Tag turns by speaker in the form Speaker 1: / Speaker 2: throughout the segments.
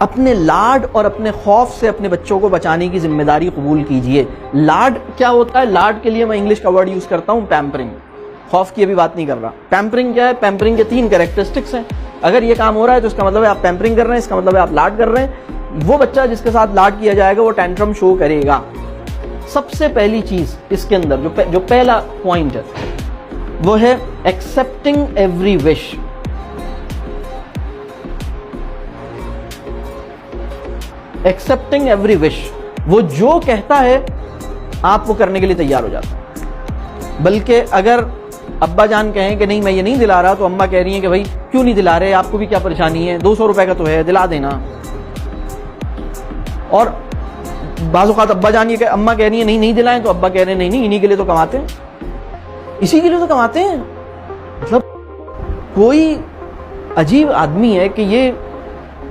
Speaker 1: اپنے لاڈ اور اپنے خوف سے اپنے بچوں کو بچانے کی ذمہ داری قبول کیجئے. لاڈ کیا ہوتا ہے؟ لاڈ کے لیے میں انگلش کا ورڈ یوز کرتا ہوں پیمپرنگ. خوف کی ابھی بات نہیں کر رہا. پیمپرنگ کیا ہے؟ پیمپرنگ کے 3 کیریکٹرسٹکس ہیں. اگر یہ کام ہو رہا ہے تو اس کا مطلب ہے آپ پیمپرنگ کر رہے ہیں, اس کا مطلب ہے آپ لاڈ کر رہے ہیں. وہ بچہ جس کے ساتھ لاڈ کیا جائے گا وہ ٹینٹرم شو کرے گا. سب سے پہلی چیز اس کے اندر جو پہلا پوائنٹ ہے وہ ہے ایکسپٹنگ ایوری وش. ایکسپٹنگ ایوری وش, وہ جو کہتا ہے آپ وہ کرنے کے لیے تیار ہو جاتا ہے. بلکہ اگر ابا جان کہیں کہ نہیں میں یہ نہیں دلا رہا, تو اماں کہہ رہی ہیں کہ بھائی کیوں نہیں دلا رہے, آپ کو بھی کیا پریشانی ہے, 200 روپے کا تو ہے, دلا دینا. اور بعض اوقات ابا جان یہ کہ اماں کہہ رہی ہیں نہیں دلائیں, تو ابا کہہ رہے ہیں نہیں انہی کے لیے تو کماتے ہیں, اسی کے لیے تو کماتے ہیں. مطلب کوئی عجیب آدمی ہے کہ یہ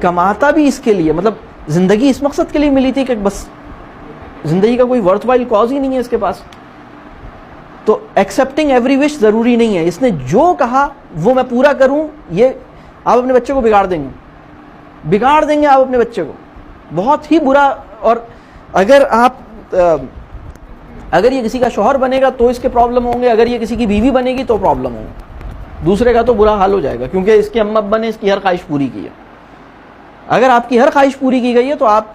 Speaker 1: کماتا بھی اس کے لیے, مطلب زندگی اس مقصد کے لیے ملی تھی کہ بس زندگی کا کوئی ورتھ وائل کاز ہی نہیں ہے اس کے پاس. تو ایکسپٹنگ ایوری وش ضروری نہیں ہے. اس نے جو کہا وہ میں پورا کروں, یہ آپ اپنے بچے کو بگاڑ دیں گے آپ اپنے بچے کو بہت ہی برا. اور اگر یہ کسی کا شوہر بنے گا تو اس کے پرابلم ہوں گے, اگر یہ کسی کی بیوی بنے گی تو پرابلم ہوں گے, دوسرے کا تو برا حال ہو جائے گا, کیونکہ اس کے اماں ابا نے اس کی ہر خواہش پوری کی ہے. اگر آپ کی ہر خواہش پوری کی گئی ہے تو آپ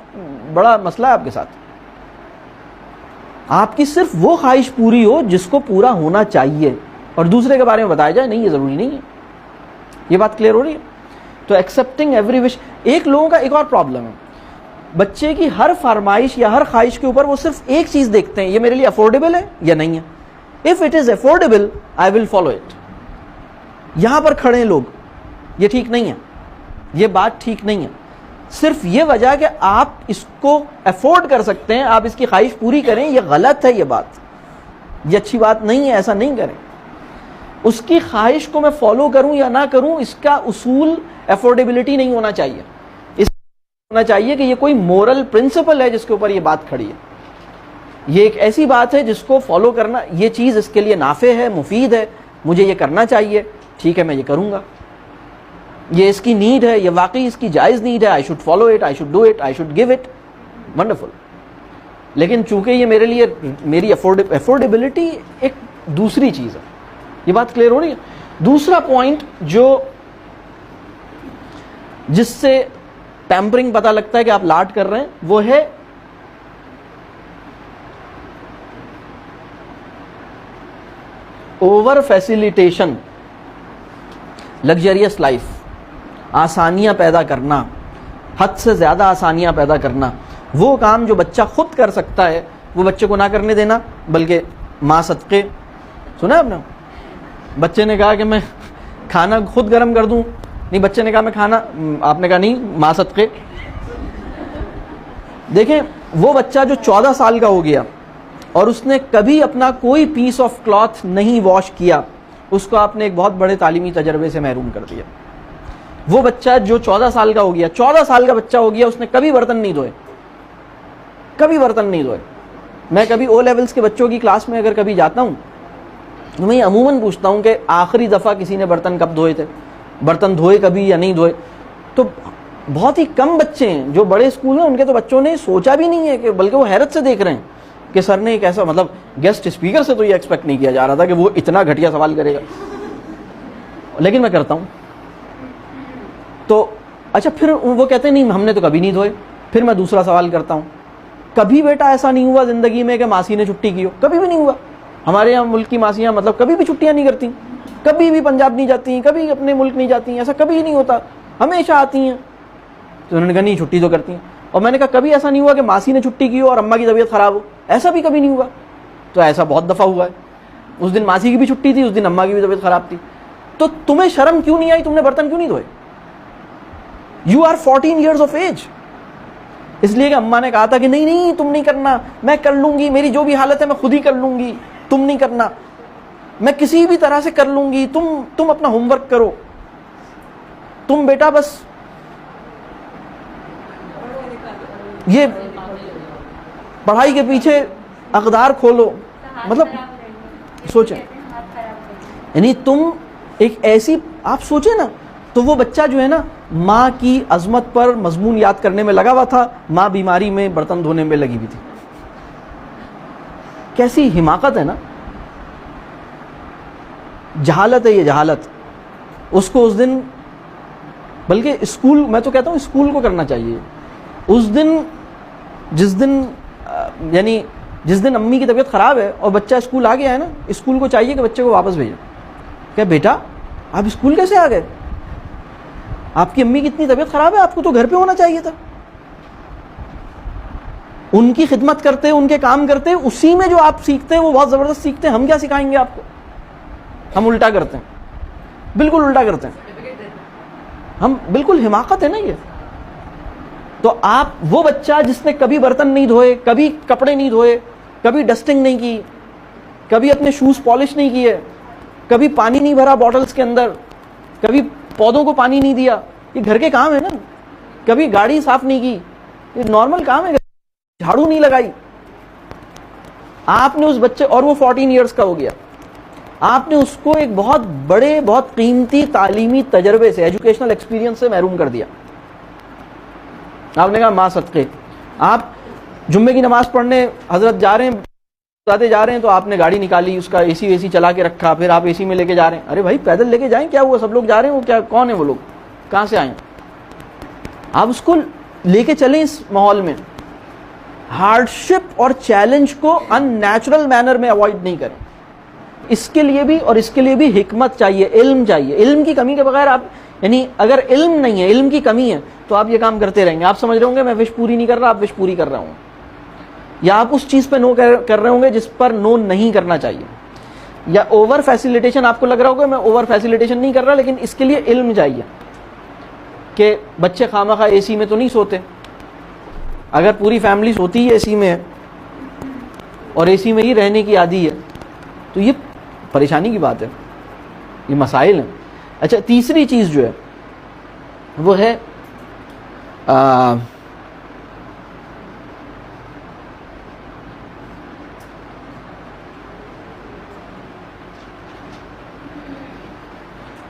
Speaker 1: بڑا مسئلہ ہے آپ کے ساتھ. آپ کی صرف وہ خواہش پوری ہو جس کو پورا ہونا چاہیے, اور دوسرے کے بارے میں بتایا جائے نہیں یہ ضروری نہیں ہے. یہ بات کلیئر ہو رہی ہے؟ تو ایکسپٹنگ ایوری وش. ایک لوگوں کا ایک اور پرابلم ہے, بچے کی ہر فرمائش یا ہر خواہش کے اوپر وہ صرف ایک چیز دیکھتے ہیں, یہ میرے لیے افورڈیبل ہے یا نہیں ہے. If it is affordable I will follow it. یہاں پر کھڑے ہیں لوگ, یہ ٹھیک نہیں ہے, یہ بات ٹھیک نہیں ہے. صرف یہ وجہ کہ آپ اس کو افورڈ کر سکتے ہیں, آپ اس کی خواہش پوری کریں, یہ غلط ہے. یہ بات یہ اچھی بات نہیں ہے, ایسا نہیں کریں. اس کی خواہش کو میں فالو کروں یا نہ کروں, اس کا اصول افورڈیبلٹی نہیں ہونا چاہیے. اس ہونا چاہیے کہ یہ کوئی مورل پرنسپل ہے جس کے اوپر یہ بات کھڑی ہے. یہ ایک ایسی بات ہے جس کو فالو کرنا, یہ چیز اس کے لیے نافع ہے, مفید ہے, مجھے یہ کرنا چاہیے, ٹھیک ہے میں یہ کروں گا. یہ اس کی نیڈ ہے, یہ واقعی اس کی جائز نیڈ ہے, I should follow it, I should do it, I should give it, wonderful. لیکن چونکہ یہ میرے لیے میری افورڈیبلٹی ایک دوسری چیز ہے. یہ بات کلیئر ہو رہی ہے؟ دوسرا پوائنٹ جس سے پیمپرنگ پتہ لگتا ہے کہ آپ لاڈ کر رہے ہیں وہ ہے اوور فیسیلیٹیشن. لگژریس لائف, آسانیاں پیدا کرنا, حد سے زیادہ آسانیاں پیدا کرنا. وہ کام جو بچہ خود کر سکتا ہے وہ بچے کو نہ کرنے دینا, بلکہ ماں صدقے. سنا آپ نے, بچے نے کہا کہ میں کھانا خود گرم کر دوں, نہیں بچے نے کہا میں کھانا, آپ نے کہا نہیں ماں صدقے. دیکھیں وہ بچہ جو 14 سال کا ہو گیا اور اس نے کبھی اپنا کوئی پیس آف کلاتھ نہیں واش کیا, اس کو آپ نے ایک بہت بڑے تعلیمی تجربے سے محروم کر دیا. وہ بچہ جو 14 سال کا ہو گیا, 14 سال کا بچہ ہو گیا, اس نے کبھی برتن نہیں دھوئے, کبھی برتن نہیں دھوئے. میں کبھی او لیولز کے بچوں کی کلاس میں اگر کبھی جاتا ہوں تو میں عموماً پوچھتا ہوں کہ آخری دفعہ کسی نے برتن کب دھوئے تھے, برتن دھوئے کبھی یا نہیں دھوئے. تو بہت ہی کم بچے ہیں جو بڑے اسکول ہیں ان کے تو بچوں نے سوچا بھی نہیں ہے, کہ بلکہ وہ حیرت سے دیکھ رہے ہیں کہ سر نے ایک ایسا, مطلب گیسٹ اسپیکر سے تو یہ ایکسپیکٹ نہیں کیا جا رہا تھا کہ وہ اتنا گھٹیا سوال کرے گا, لیکن میں کرتا ہوں. تو اچھا پھر وہ کہتے ہیں نہیں ہم نے تو کبھی نہیں دھوئے. پھر میں دوسرا سوال کرتا ہوں, کبھی بیٹا ایسا نہیں ہوا زندگی میں کہ ماسی نے چھٹی کی ہو؟ کبھی بھی نہیں ہوا. ہمارے یہاں ملک کی ماسیاں مطلب کبھی بھی چھٹیاں نہیں کرتی, کبھی بھی پنجاب نہیں جاتی, کبھی اپنے ملک نہیں جاتی, ایسا کبھی نہیں ہوتا, ہمیشہ آتی ہیں. تو انہوں نے کہا نہیں چھٹی تو کرتی ہیں. اور میں نے کہا کبھی ایسا نہیں ہوا کہ ماسی نے چھٹی کی ہو اور اماں کی طبیعت خراب ہو؟ ایسا بھی کبھی نہیں ہوا. تو ایسا بہت دفعہ ہوا ہے, اس دن ماسی کی بھی چھٹی تھی, اس دن اماں کی بھی طبیعت خراب تھی. تو تمہیں شرم کیوں نہیں آئی, تم نے برتن کیوں نہیں دھوئے؟ You are 14 years of age. اس لیے کہ اماں نے کہا تھا کہ نہیں تم نہیں کرنا, میں کر لوں گی, میری جو بھی حالت ہے میں خود ہی کر لوں گی, تم نہیں کرنا, میں کسی بھی طرح سے کر لوں گی, تم اپنا ہوم ورک کرو, تم بیٹا بس یہ پڑھائی کے پیچھے اقدار کھولو. مطلب سوچیں, یعنی تم ایک ایسی, آپ سوچیں نا, تو وہ بچہ جو ہے نا ماں کی عظمت پر مضمون یاد کرنے میں لگا ہوا تھا, ماں بیماری میں برتن دھونے میں لگی ہوئی تھی. کیسی حماقت ہے نا, جہالت ہے یہ, جہالت. اس کو اس دن, بلکہ اسکول, میں تو کہتا ہوں اسکول کو کرنا چاہیے. اس دن جس دن امی کی طبیعت خراب ہے اور بچہ اسکول آ گیا ہے نا, اسکول کو چاہیے کہ بچے کو واپس بھیجے. کہ بیٹا آپ اسکول کیسے آ گئے؟ آپ کی امی کی اتنی طبیعت خراب ہے, آپ کو تو گھر پہ ہونا چاہیے تھا. ان کی خدمت کرتے, ان کے کام کرتے, اسی میں جو آپ سیکھتے ہیں وہ بہت زبردست سیکھتے ہیں. ہم کیا سکھائیں گے آپ کو؟ ہم الٹا کرتے ہیں, بالکل الٹا کرتے ہیں ہم. بالکل حماقت ہے نا یہ. تو آپ وہ بچہ جس نے کبھی برتن نہیں دھوئے, کبھی کپڑے نہیں دھوئے, کبھی ڈسٹنگ نہیں کی, کبھی اپنے شوز پالش نہیں کیے, کبھی پانی نہیں بھرا بوٹلز کے اندر, کبھی پودوں کو پانی نہیں دیا, یہ گھر کے کام ہے نا. کبھی گاڑی صاف نہیں کی, یہ نارمل کام ہے. جھاڑو نہیں لگائی, آپ نے اس بچے, اور وہ 14 ایئرس کا ہو گیا, آپ نے اس کو ایک بہت بڑے, بہت قیمتی تعلیمی تجربے سے, ایجوکیشنل ایکسپیرینس سے محروم کر دیا. آپ نے کہا ماں صدقے. آپ جمعے کی نماز پڑھنے حضرت جا رہے ہیں, جا رہے ہیں, تو آپ نے گاڑی نکالی, اس کا اے سی چلا کے رکھا, پھر آپ اے سی میں لے کے جا رہے ہیں. ارے بھائی پیدل لے کے جائیں, کیا ہوا, سب لوگ جا رہے ہیں, وہ کیا, کون ہے وہ لوگ, کہاں سے آئے؟ آپ اس کو لے کے چلیں اس ماحول میں. ہارڈ شپ اور چیلنج کو ان نیچرل مینر میں اوائڈ نہیں کریں. اس کے لیے بھی, اور اس کے لیے بھی حکمت چاہیے, علم چاہیے. علم کی کمی کے بغیر آپ, یعنی اگر علم نہیں ہے, علم کی کمی ہے, تو آپ یہ کام کرتے رہیں گے. آپ سمجھ رہے ہوں گے میں وش پوری نہیں کر رہا, آپ وش پوری کر رہا ہوں, یا آپ اس چیز پہ نو کر رہے ہوں گے جس پر نو نہیں کرنا چاہیے, یا اوور فیسیلیٹیشن آپ کو لگ رہا ہوگا میں اوور فیسیلیٹیشن نہیں کر رہا, لیکن اس کے لیے علم چاہیے کہ بچے خامخواہ اے سی میں تو نہیں سوتے. اگر پوری فیملی سوتی ہے اے سی میں اور اے سی میں ہی رہنے کی عادی ہے, تو یہ پریشانی کی بات ہے, یہ مسائل ہیں. اچھا, تیسری چیز جو ہے وہ ہے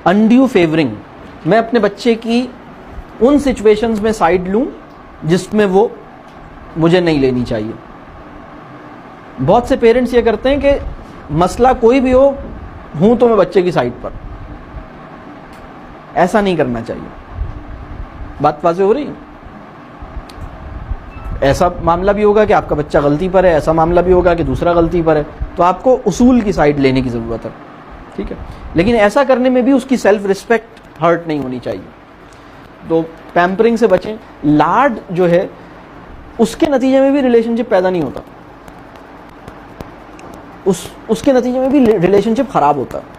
Speaker 1: انڈیو فیورنگ. میں اپنے بچے کی ان سچویشنز میں سائڈ لوں جس میں وہ مجھے نہیں لینی چاہیے. بہت سے پیرنٹس یہ کرتے ہیں کہ مسئلہ کوئی بھی ہوں تو میں بچے کی سائڈ پر. ایسا نہیں کرنا چاہیے. بات واضح ہو رہی ہے؟ ایسا معاملہ بھی ہوگا کہ آپ کا بچہ غلطی پر ہے, ایسا معاملہ بھی ہوگا کہ دوسرا غلطی پر ہے, تو آپ کو اصول کی سائڈ لینے کی ضرورت ہے. ٹھیک ہے, لیکن ایسا کرنے میں بھی اس کی سیلف ریسپیکٹ ہرٹ نہیں ہونی چاہیے. تو پیمپرنگ سے بچیں. لاڈ جو ہے اس کے نتیجے میں بھی ریلیشن شپ پیدا نہیں ہوتا, اس کے نتیجے میں بھی ریلیشن شپ خراب ہوتا ہے.